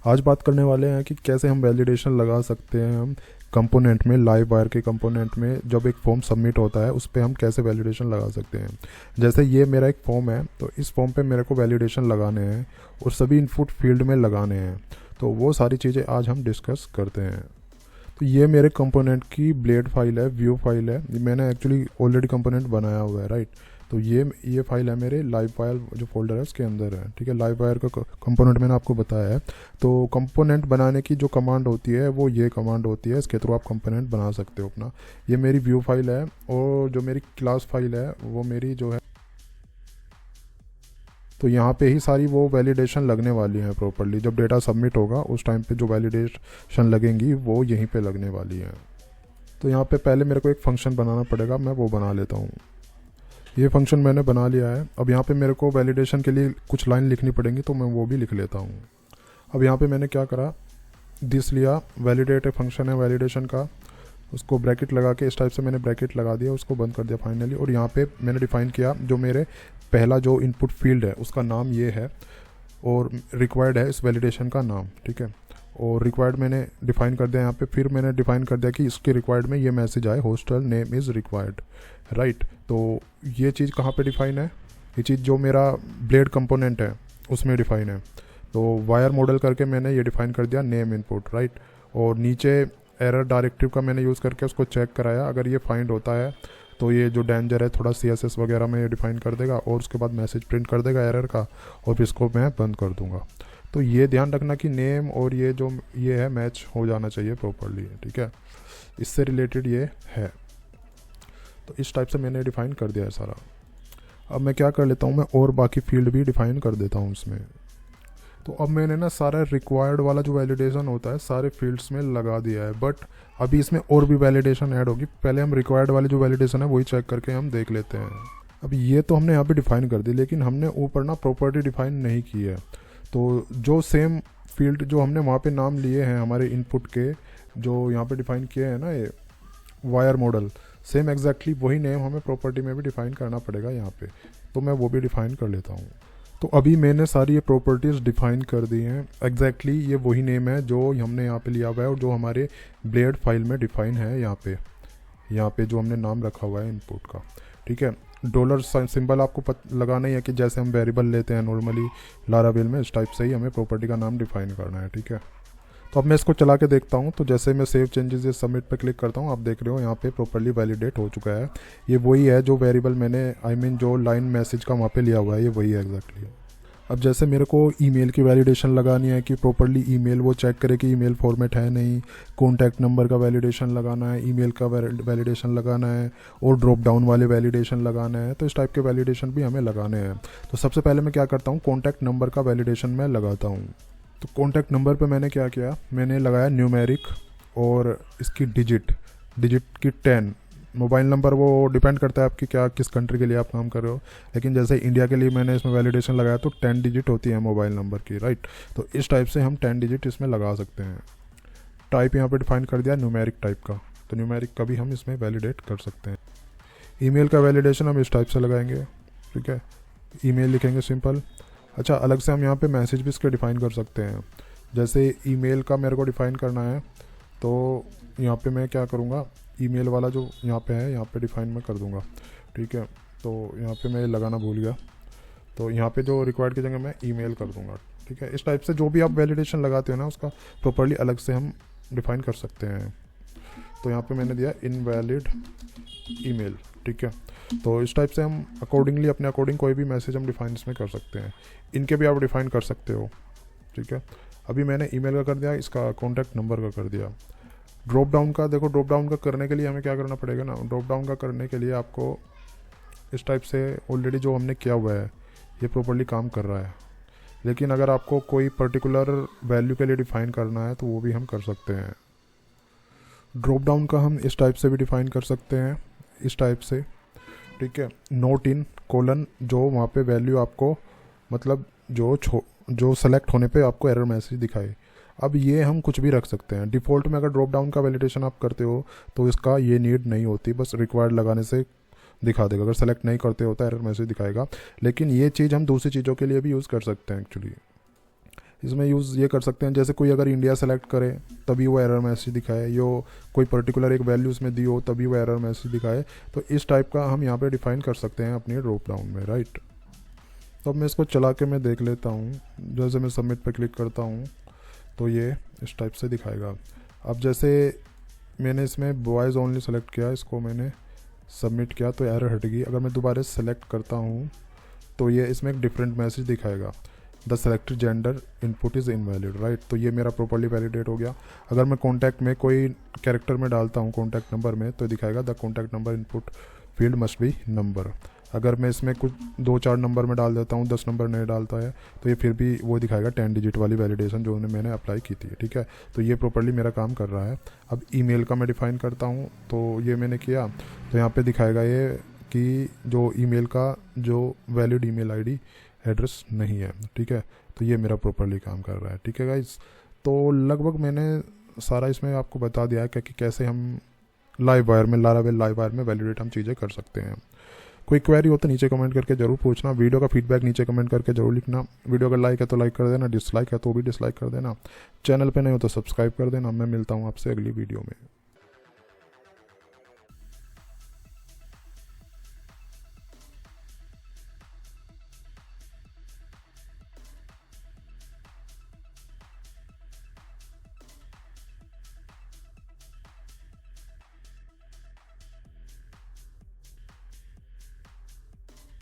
आज बात करने वाले हैं कि कैसे हम वैलिडेशन लगा सकते हैं हम कंपोनेंट में, लाइव वायर के कंपोनेंट में जब एक फॉर्म सबमिट होता है उस पर हम कैसे वैलिडेशन लगा सकते हैं। जैसे ये मेरा एक फॉर्म है, तो इस फॉर्म पे मेरे को वैलिडेशन लगाने हैं और सभी इनपुट फील्ड में लगाने हैं, तो वो सारी चीज़ें आज हम डिस्कस करते हैं। तो ये मेरे कंपोनेंट की ब्लेड फाइल है, व्यू फाइल है, मैंने एक्चुअली ऑलरेडी कंपोनेंट बनाया हुआ है, राइट। तो ये फाइल है मेरे लाइव वायर जो फोल्डर है उसके अंदर है, ठीक है। लाइव वायर का कंपोनेंट मैंने आपको बताया है। तो कंपोनेंट बनाने की जो कमांड होती है वो ये कमांड होती है, इसके थ्रू आप कंपोनेंट बना सकते हो अपना। ये मेरी व्यू फाइल है और जो मेरी क्लास फाइल है वो मेरी जो है, तो यहाँ पे ही सारी वो वैलिडेशन लगने वाली है प्रॉपरली। जब डेटा सबमिट होगा उस टाइम पे जो वैलिडेशन लगेंगी वो यहीं पे लगने वाली है। तो यहाँ पे पहले मेरे को एक फंक्शन बनाना पड़ेगा, मैं वो बना लेता हूँ। ये फंक्शन मैंने बना लिया है। अब यहाँ पे मेरे को वैलिडेशन के लिए कुछ लाइन लिखनी पड़ेंगी, तो मैं वो भी लिख लेता हूँ। अब यहाँ पे मैंने क्या करा, दिस लिया, वैलिडेट फंक्शन है वैलिडेशन का, उसको ब्रैकेट लगा के इस टाइप से मैंने ब्रैकेट लगा दिया, उसको बंद कर दिया फाइनली। और यहाँ पे मैंने डिफाइन किया जो मेरे पहला जो इनपुट फील्ड है उसका नाम ये है और रिक्वायर्ड है इस वैलिडेशन का नाम, ठीक है। और रिक्वायर्ड मैंने डिफाइन कर दिया यहाँ पे। फिर मैंने डिफाइन कर दिया कि इसके रिक्वायर्ड में ये मैसेज आए, hostel name is required, right. तो ये चीज़ कहाँ पे डिफाइन है, ये चीज़ जो मेरा ब्लेड कंपोनेंट है उसमें डिफाइन है। तो वायर मॉडल करके मैंने ये डिफाइन कर दिया नेम इनपुट, राइट। और नीचे एरर डायरेक्टिव का मैंने यूज़ करके उसको चेक कराया, अगर ये फाइंड होता है तो ये जो डेंजर है थोड़ा CSS वगैरह में ये डिफाइन कर देगा और उसके बाद मैसेज प्रिंट कर देगा एरर का, और फिर इसको मैं बंद कर दूंगा। तो ये ध्यान रखना कि नेम और ये जो ये है मैच हो जाना चाहिए प्रॉपरली, ठीक है, इससे रिलेटेड ये है। तो इस टाइप से मैंने डिफाइन कर दिया है सारा। अब मैं क्या कर लेता हूँ, मैं और बाकी फील्ड भी डिफाइन कर देता हूँ इसमें। तो अब मैंने ना सारा रिक्वायर्ड वाला जो वैलिडेशन होता है सारे फील्ड्स में लगा दिया है, बट अभी इसमें और भी वैलिडेशन ऐड होगी। पहले हम रिक्वायर्ड वाली जो वैलिडेशन है वही चेक करके हम देख लेते हैं। अब ये तो हमने यहाँ पे डिफाइन कर दी, लेकिन हमने ऊपर ना प्रॉपर्टी डिफाइन नहीं की है। तो जो सेम फील्ड जो हमने वहाँ पे नाम लिए हैं हमारे इनपुट के, जो यहाँ पे डिफाइन किए हैं ना ये वायर मॉडल, सेम एग्जैक्टली वही नेम हमें प्रॉपर्टी में भी डिफाइन करना पड़ेगा यहाँ पे। तो मैं वो भी डिफाइन कर लेता हूँ। तो अभी मैंने सारी ये प्रॉपर्टीज़ डिफाइन कर दी हैं। एग्जैक्टली ये वही नेम है जो हमने यहाँ पे लिया हुआ है और जो हमारे ब्लेड फाइल में डिफाइन है यहाँ पे जो हमने नाम रखा हुआ है इनपुट का, ठीक है। डॉलर सिंबल आपको लगाना ही है कि जैसे हम वेरिएबल लेते हैं नॉर्मली लारावेल में, इस टाइप से ही हमें प्रॉपर्टी का नाम डिफाइन करना है, ठीक है। तो अब मैं इसको चला के देखता हूँ। तो जैसे मैं सेव चेंजेस ये सबमिट पे क्लिक करता हूँ, आप देख रहे हो यहाँ पे प्रॉपर्ली वैलिडेट हो चुका है। ये वही है जो वेरिएबल मैंने जो लाइन मैसेज का वहाँ पे लिया हुआ है, ये वही है एग्जैक्टली। अब जैसे मेरे को ईमेल की वैलिडेशन लगानी है कि प्रॉपरली ईमेल वो चेक करे कि ईमेल फॉर्मेट है नहीं, कॉन्टैक्ट नंबर का वैलिडेशन लगाना है, ईमेल का वैलिडेशन लगाना है और ड्रॉप डाउन वाले वैलिडेशन लगाना है। तो इस टाइप के वैलिडेशन भी हमें लगाने हैं। तो सबसे पहले मैं क्या करता हूँ, कॉन्टैक्ट नंबर का वैलिडेशन मैं लगाता हूँ। तो कॉन्टैक्ट नंबर पे मैंने क्या किया, मैंने लगाया न्यूमेरिक और इसकी डिजिट की 10। मोबाइल नंबर वो डिपेंड करता है आपकी क्या किस कंट्री के लिए आप काम कर रहे हो, लेकिन जैसे इंडिया के लिए मैंने इसमें वैलिडेशन लगाया तो 10 डिजिट होती है मोबाइल नंबर की, राइट। तो इस टाइप से हम 10 डिजिट इसमें लगा सकते हैं। टाइप यहाँ पे डिफाइन कर दिया न्यूमेरिक टाइप का, तो न्यूमेरिक का भी हम इसमें वैलिडेट कर सकते हैं। ईमेल का वैलिडेशन हम इस टाइप से लगाएंगे, ठीक है, ईमेल लिखेंगे सिंपल। अच्छा, अलग से हम यहाँ पे मैसेज भी इसके डिफ़ाइन कर सकते हैं। जैसे ईमेल का मेरे को डिफ़ाइन करना है तो यहाँ पे मैं क्या करूँगा, ईमेल वाला जो यहाँ पे है यहाँ पे डिफ़ाइन मैं कर दूँगा, ठीक है। तो यहाँ पे मैं लगाना भूल गया, तो यहाँ पे जो रिक्वायर्ड की जगह मैं ईमेल कर दूँगा, ठीक है। इस टाइप से जो भी आप वैलिडेशन लगाते हो ना उसका प्रॉपर्ली अलग से हम डिफ़ाइन कर सकते हैं। तो यहाँ पे मैंने दिया इनवैलिड ईमेल, ठीक है। तो इस टाइप से हम अकॉर्डिंगली अपने अकॉर्डिंग कोई भी मैसेज हम डिफाइन इसमें कर सकते हैं। इनके भी आप डिफाइन कर सकते हो, ठीक है। अभी मैंने ईमेल का कर दिया, इसका कॉन्टैक्ट नंबर का कर दिया। ड्रॉप डाउन का देखो, ड्रॉप डाउन का करने के लिए हमें क्या करना पड़ेगा ना, ड्रॉप डाउन का करने के लिए आपको इस टाइप से ऑलरेडी जो हमने किया हुआ है ये प्रॉपर्ली काम कर रहा है, लेकिन अगर आपको कोई पर्टिकुलर वैल्यू के लिए डिफ़ाइन करना है तो वो भी हम कर सकते हैं। ड्रॉप डाउन का हम इस टाइप से भी डिफ़ाइन कर सकते हैं, इस टाइप से, ठीक है। नोट इन कोलन, जो वहाँ पे वैल्यू आपको मतलब जो सेलेक्ट होने पे आपको एरर मैसेज दिखाए। अब ये हम कुछ भी रख सकते हैं। डिफ़ॉल्ट में अगर ड्रॉप डाउन का वैलिडेशन आप करते हो तो इसका ये नीड नहीं होती, बस रिक्वायर्ड लगाने से दिखा देगा। अगर सेलेक्ट नहीं करते होता एरर मैसेज दिखाएगा, लेकिन ये चीज़ हम दूसरी चीज़ों के लिए भी यूज़ कर सकते हैं एक्चुअली। इसमें यूज़ ये कर सकते हैं, जैसे कोई अगर इंडिया सेलेक्ट करे तभी वो एरर मैसेज दिखाए, यो कोई पर्टिकुलर एक वैल्यू उसमें दी हो तभी वो एरर मैसेज दिखाए। तो इस टाइप का हम यहाँ पे डिफाइन कर सकते हैं अपनी ड्रॉप डाउन में, राइट। तो अब मैं इसको चला के मैं देख लेता हूँ। जैसे मैं सबमिट पर क्लिक करता हूँ तो ये इस टाइप से दिखाएगा। अब जैसे मैंने इसमें वॉइस ओनली सेलेक्ट किया, इसको मैंने सबमिट किया तो एरर हट गई। अगर मैं दोबारा सेलेक्ट करता हूँ तो ये इसमें एक डिफरेंट मैसेज दिखाएगा, the selected gender input is invalid, right. तो ये मेरा प्रॉपर्ली वैलिडेट हो गया। अगर मैं कॉन्टैक्ट में कोई कैरेक्टर में डालता हूँ कॉन्टैक्ट नंबर में तो दिखाएगा the contact number input field must be number. अगर मैं इसमें कुछ 2-4 नंबर में डाल देता हूँ, 10 नंबर नहीं डालता है तो ये फिर भी वो दिखाएगा 10 डिजिट वाली वैलिडेशन जो मैंने अप्लाई की थी, ठीक है। तो ये प्रॉपर्ली मेरा काम कर रहा है। अब ईमेल का मैं डिफ़ाइन करता हूँ तो ये मैंने किया तो यहाँ पे दिखाएगा ये कि जो ईमेल का जो वैलिड ईमेल आईडी एड्रेस नहीं है, ठीक है। तो ये मेरा प्रॉपर्ली काम कर रहा है, ठीक है गाइस। तो लगभग मैंने सारा इसमें आपको बता दिया है कि कैसे हम लाइव वायर में लारावेल लाइव वायर में वैलिडेट हम चीज़ें कर सकते हैं। कोई क्वेरी हो तो नीचे कमेंट करके जरूर पूछना। वीडियो का फीडबैक नीचे कमेंट करके जरूर लिखना। वीडियो अगर लाइक है तो लाइक कर देना, डिसलाइक है तो भी डिसलाइक कर देना। चैनल पे नहीं हो तो सब्सक्राइब कर देना। मैं मिलता हूँ आपसे अगली वीडियो में।